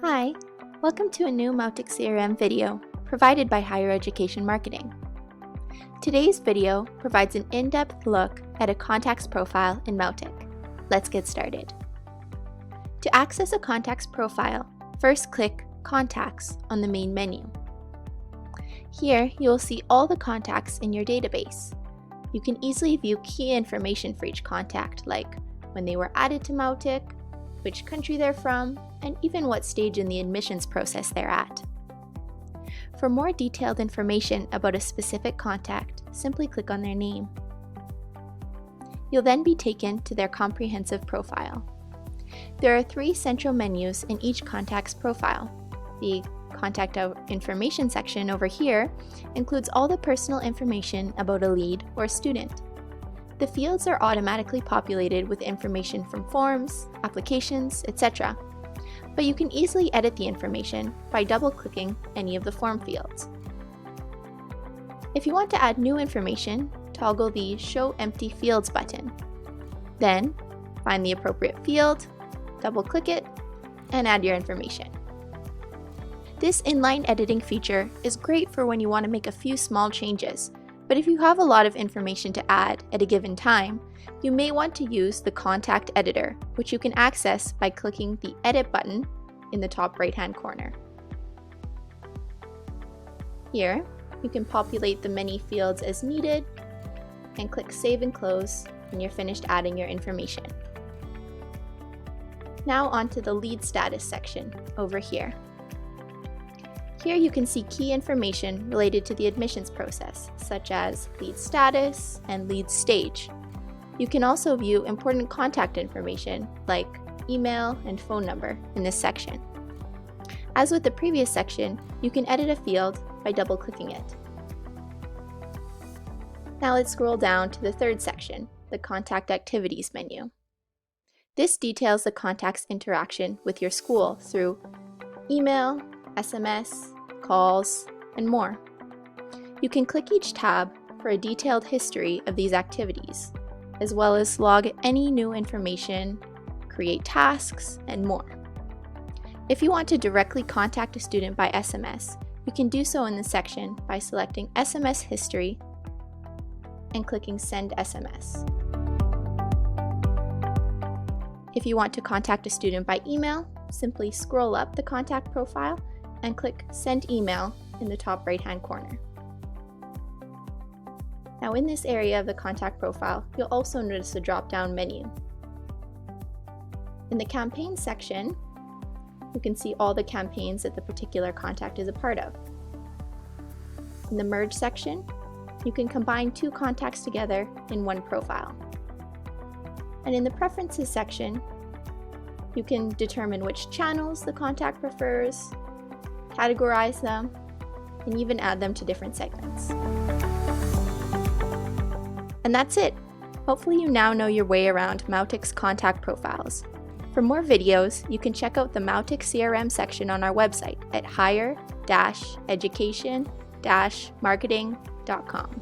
Hi, welcome to a new Mautic CRM video provided by Higher Education Marketing. Today's video provides an in-depth look at a contact's profile in Mautic. Let's get started. To access a contact's profile, first click Contacts on the main menu. Here, you will see all the contacts in your database. You can easily view key information for each contact, like when they were added to Mautic, which country they're from, and even what stage in the admissions process they're at. For more detailed information about a specific contact, simply click on their name. You'll then be taken to their comprehensive profile. There are 3 central menus in each contact's profile. The Contact Information section over here includes all the personal information about a lead or student. The fields are automatically populated with information from forms, applications, etc. But you can easily edit the information by double-clicking any of the form fields. If you want to add new information, toggle the Show Empty Fields button. Then, find the appropriate field, double-click it, and add your information. This inline editing feature is great for when you want to make a few small changes, but if you have a lot of information to add at a given time, you may want to use the Contact Editor, which you can access by clicking the Edit button in the top right-hand corner. Here, you can populate the many fields as needed and click Save and Close when you're finished adding your information. Now onto the Lead Status section over here. Here you can see key information related to the admissions process, such as lead status and lead stage. You can also view important contact information like email and phone number in this section. As with the previous section, you can edit a field by double-clicking it. Now let's scroll down to the 3rd section, the Contact Activities menu. This details the contact's interaction with your school through email, SMS, calls, and more. You can click each tab for a detailed history of these activities, as well as log any new information, create tasks, and more. If you want to directly contact a student by SMS, you can do so in this section by selecting SMS History and clicking Send SMS. If you want to contact a student by email, simply scroll up the contact profile and click Send Email in the top right-hand corner. Now in this area of the contact profile, you'll also notice a drop-down menu. In the Campaigns section, you can see all the campaigns that the particular contact is a part of. In the Merge section, you can combine 2 contacts together in one profile. And in the Preferences section, you can determine which channels the contact prefers, categorize them, and even add them to different segments. And that's it! Hopefully you now know your way around Mautic's contact profiles. For more videos, you can check out the Mautic CRM section on our website at higher-education-marketing.com.